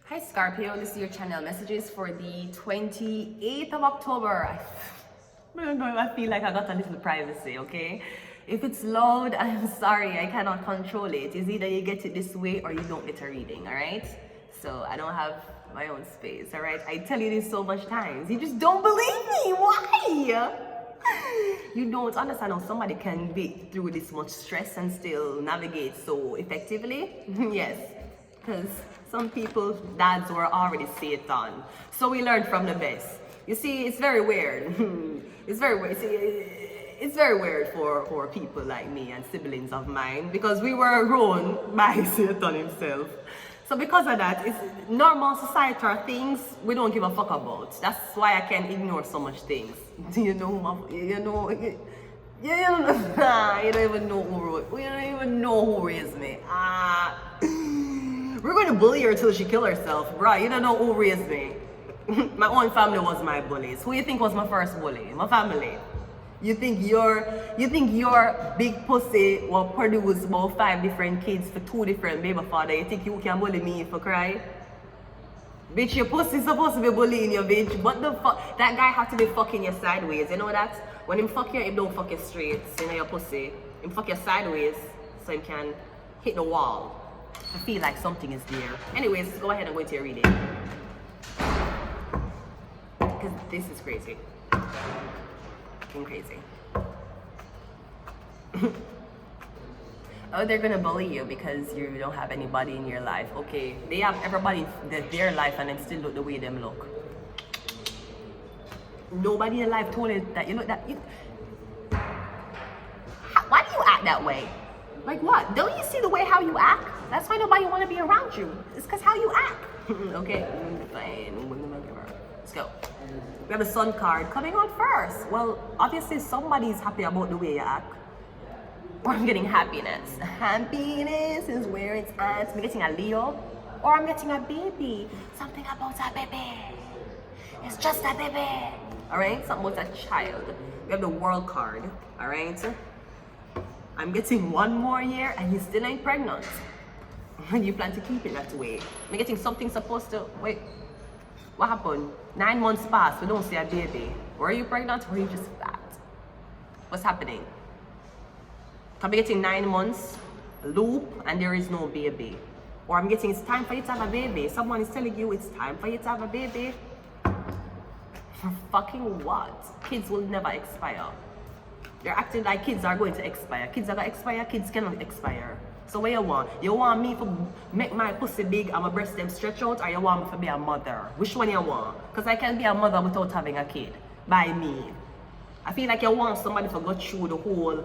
Hi Scorpio, this is your channel messages for the 28th of October. I feel like I got a little privacy, okay? If it's loud, I'm sorry, I cannot control it. It's either you get it this way or you don't get a reading, alright? So I don't have my own space, alright? I tell you this so much times. You just don't believe me. Why? You don't understand how somebody can be through this much stress and still navigate so effectively? Yes, because some people's dads were already Satan. So we learned from the best. You see, it's very weird. It's very weird. It's very weird for people like me and siblings of mine because we were grown by Satan himself. So because of that, it's normal societal things we don't give a fuck about. That's why I can ignore so much things. You don't even know who raised me. We're going to bully her till she kill herself, bruh. You don't know who raised me. My own family was my bullies. Who you think was my first bully? My family. You think your big pussy will produce about 5 different kids for 2 different baby father? You think you can bully me for cry? Bitch, your pussy supposed to be bullying you, bitch. What the fuck? That guy have to be fucking you sideways. You know that? When him fuck you, he don't fuck you straight. You know your pussy. Him fuck you sideways so he can hit the wall. I feel like something is there. Anyways, go ahead and go into your reading. Because this is crazy. Fucking crazy. Oh, they're gonna bully you because you don't have anybody in your life. Okay, they have everybody in their life and then still look the way them look. Nobody in your life told you that you look that. Why do you act that way? Like what? Don't you see the way how you act? That's why nobody want to be around you. It's because how you act. Okay, fine. Let's go. We have the Sun card coming out first. Well, obviously somebody's happy about the way you act. Or I'm getting happiness. Happiness is where it's at. I'm getting a Leo. Or I'm getting a baby. Something about a baby. It's just a baby. Alright? Something about a child. We have the World card. Alright? I'm getting 1 more year and you still ain't pregnant. And you plan to keep it that way. I'm getting something supposed to... Wait. What happened? 9 months passed. We don't see a baby. Were you pregnant or were you just fat? What's happening? I'm getting 9 months loop and there is no baby. Or I'm getting it's time for you to have a baby. Someone is telling you it's time for you to have a baby. For fucking what? Kids will never expire. They're acting like kids are going to expire. Kids are going to expire. Kids cannot expire. So what you want? You want me to make my pussy big and my breast them stretch out, or you want me to be a mother? Which one you want? Because I can be a mother without having a kid. By me. I feel like you want somebody to go through the whole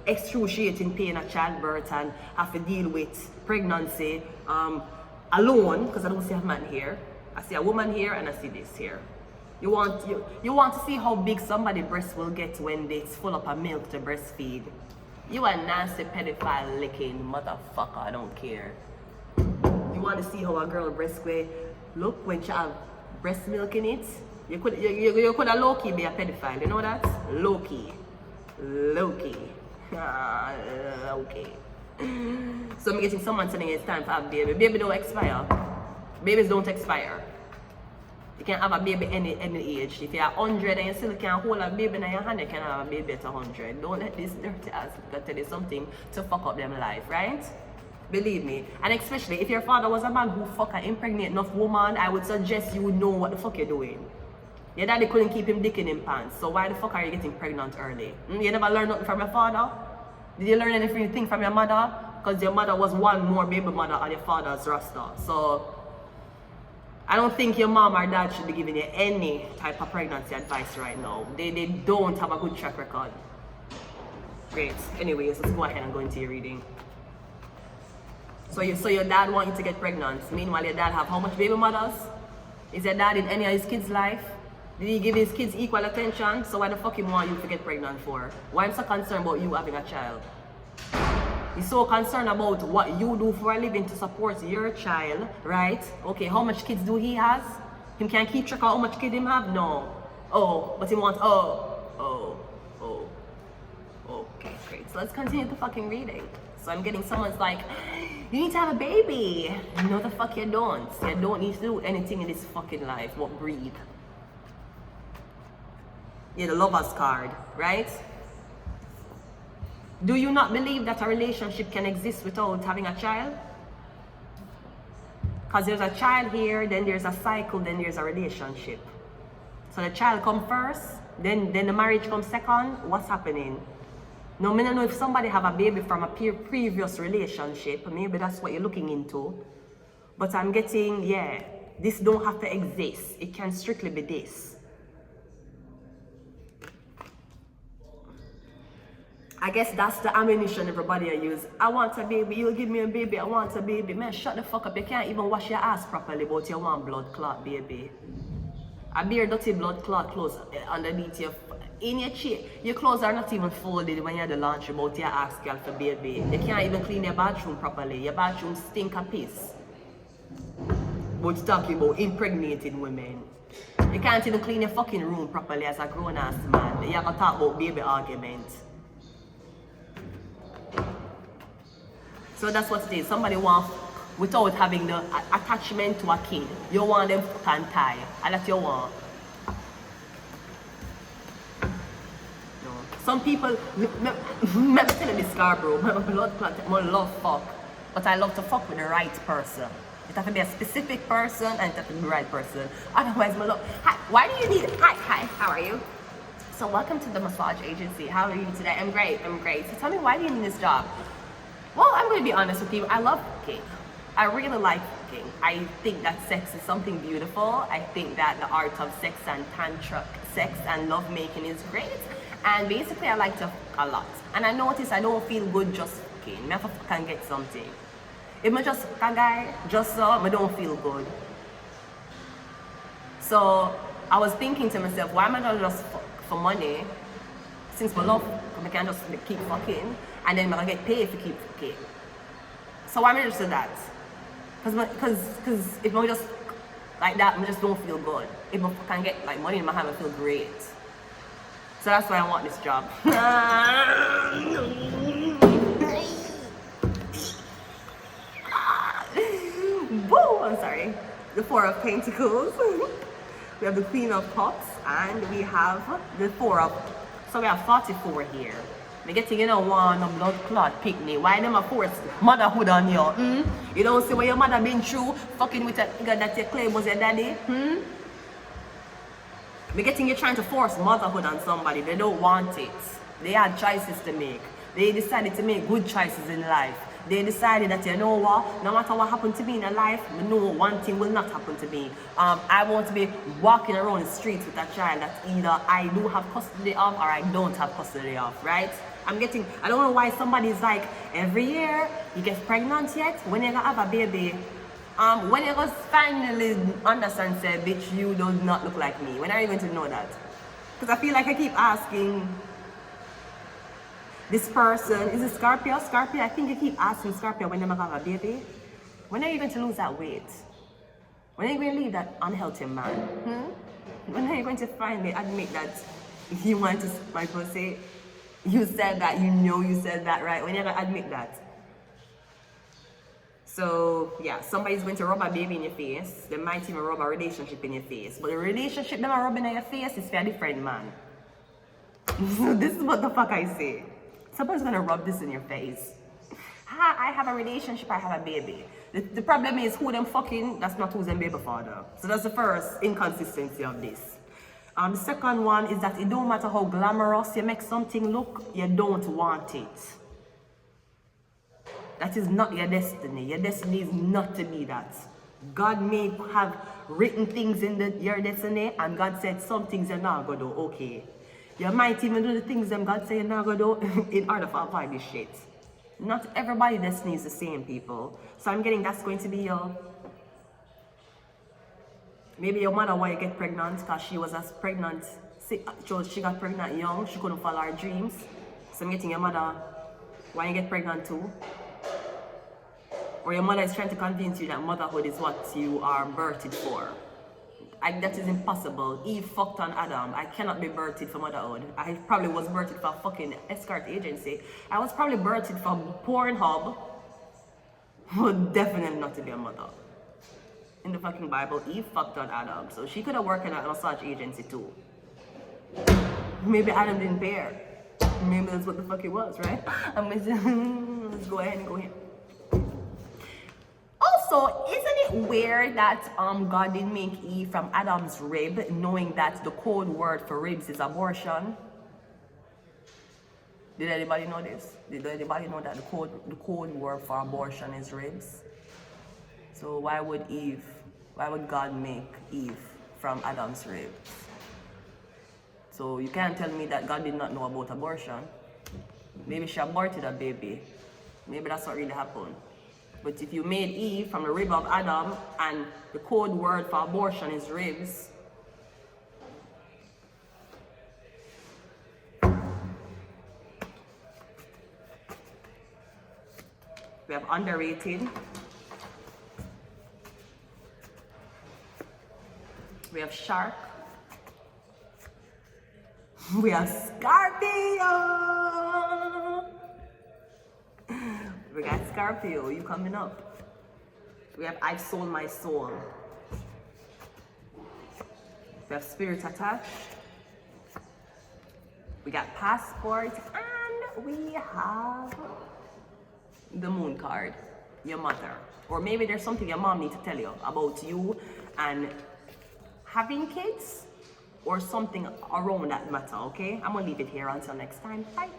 excruciating pain of childbirth and have to deal with pregnancy alone, because I don't see a man here. I see a woman here and I see this here. You want to see how big somebody's breast will get when it's full up of milk to breastfeed. You a nasty pedophile licking motherfucker, I don't care. You want to see how a girl breast will look when she have breast milk in it? You could have low-key be a pedophile, you know that? Low-key. Low-key. Okay. So I'm getting someone telling it's time to have a baby. Baby don't expire. Babies don't expire. You can have a baby any age. If you're 100 and you still can hold a baby in your hand, you can have a baby at 100. Don't let this dirty ass tell you something to fuck up them life, right? Believe me. And especially if your father was a man who fuck and impregnate enough woman, I would suggest you would know what the fuck you're doing. Your daddy couldn't keep him dick in him pants, so why the fuck are you getting pregnant early? You never learned nothing from your father? Did you learn anything from your mother? Because your mother was one more baby mother on your father's roster. So I don't think your mom or dad should be giving you any type of pregnancy advice right now. They don't have a good track record. Great. Anyways, let's go ahead and go into your reading. So your dad want you to get pregnant. Meanwhile, your dad have how much baby mothers? Is your dad in any of his kids' life? Did he give his kids equal attention? So why the fuck he want you to get pregnant for? Why I'm so concerned about you having a child? He's so concerned about what you do for a living to support your child, right? Okay, how much kids do he has? Him can keep track of how much kids him have? No. Oh, but he wants, okay, great. So let's continue the fucking reading. So I'm getting someone's like, you need to have a baby. No, the fuck you don't. You don't need to do anything in this fucking life but breathe. Yeah, the lover's card, right? Do you not believe that a relationship can exist without having a child? Because there's a child here, then there's a cycle, then there's a relationship. So the child comes first, then the marriage comes second. What's happening? Now, I don't know if somebody have a baby from a previous relationship. Maybe that's what you're looking into. But I'm getting, yeah, this don't have to exist. It can strictly be this. I guess that's the ammunition everybody use. I want a baby, you'll give me a baby, I want a baby. Man, shut the fuck up. You can't even wash your ass properly, but you want blood clot baby. A bare dirty blood clot clothes underneath your, in your chair. Your clothes are not even folded when you're at the laundry, but you ask girl for baby. You can't even clean your bathroom properly. Your bathroom stink a piss. But you're talking about impregnated women. You can't even clean your fucking room properly as a grown ass man. You have to talk about baby argument. So that's what it is. Somebody wants, without having the attachment to a kid. You want them to tie, and that's you want. No. Some people, let me tell you this, Scarborough, I love fuck, but I love to fuck with the right person. It has to be a specific person, and it has to be the right person. Otherwise, my love, hi, why do you need, hi, how are you? So welcome to the massage agency. How are you today? I'm great. So tell me, why do you need this job? Well, I'm going to be honest with you. I love cooking. I really like cooking. I think that sex is something beautiful. I think that the art of sex and tantric sex and love making is great. And basically, I like to cook a lot. And I notice I don't feel good just cooking. I have to can get something. If I just a guy, just so, I don't feel good. So I was thinking to myself, why am I not just fuck for money? Since I love, I can just keep fucking. And then I get paid to keep fucking. So why am I just do that? Because if I just like that, I just don't feel good. If I can get like money in my hand, I feel great. So that's why I want this job. Woo! I'm sorry. The Four of Pentacles. We have the Queen of Cups, and we have the Four of. So we have 44 here. We getting, you know, one blood clot picnic. Why them a force motherhood on you? You don't see what your mother been through, fucking with a nigga that you claim was your daddy? We getting you trying to force motherhood on somebody. They don't want it. They had choices to make. They decided to make good choices in life. They decided that, you know what, no matter what happened to me in life, I know one thing will not happen to me. I want to be walking around the streets with a child that either I do have custody of or I don't have custody of, right? I don't know why somebody's like, every year you get pregnant yet, when you're gonna have a baby, when you just finally understand, say, bitch, you do not look like me. When are you going to know that? Because I feel like I keep asking this person, is it Scorpio? Scorpio, I think you keep asking Scorpio when they're gonna have a baby. When are you going to lose that weight? When are you going to leave that unhealthy man? When are you going to finally admit that you want to my pussy? You said that, you know you said that, right? When are you going to admit that? So, yeah, somebody's going to rub a baby in your face. They might even rub a relationship in your face. But the relationship them are rubbing in your face is for a different man. So this is what the fuck I say. Somebody's going to rub this in your face. I have a relationship, I have a baby. The problem is who them fucking, that's not who's them baby father. So that's the first inconsistency of this. The second one is that it don't matter how glamorous you make something look, you don't want it. That is not your destiny. Your destiny is not to be that. God may have written things in your destiny, and God said some things you're not going to do. Okay. You might even do the things that God said you're not going to do in order to avoid this shit. Not everybody's destiny is the same, people. So I'm getting that's going to be your... Maybe your mother want to get pregnant because she was as pregnant. She got pregnant young. She couldn't follow her dreams. So I'm getting your mother want to get pregnant too. Or your mother is trying to convince you that motherhood is what you are birthed for. that is impossible. Eve fucked on Adam. I cannot be birthed from motherhood. I probably was birthed from fucking escort agency. I was probably birthed from Pornhub. But definitely not to be a mother. In the fucking Bible, Eve fucked on Adam. So she could have worked in a massage agency too. Maybe Adam didn't pay her. Maybe that's what the fuck it was, right? Let's go ahead and go here. Also, isn't it weird that God didn't make Eve from Adam's rib, knowing that the code word for ribs is abortion? Did anybody know this? Did anybody know that the code word for abortion is ribs? So why would God make Eve from Adam's ribs? So you can't tell me that God did not know about abortion. Maybe she aborted a baby. Maybe that's what really happened. But if you made Eve from the rib of Adam and the code word for abortion is ribs, we have underrated. We have shark. We have Scorpio. We got Scorpio, you coming up. We have I sold my soul. We have spirit attached. We got passport, and we have the moon card, your mother. Or maybe there's something your mom needs to tell you about you and having kids or something around that matter, okay? I'm gonna leave it here until next time. Bye.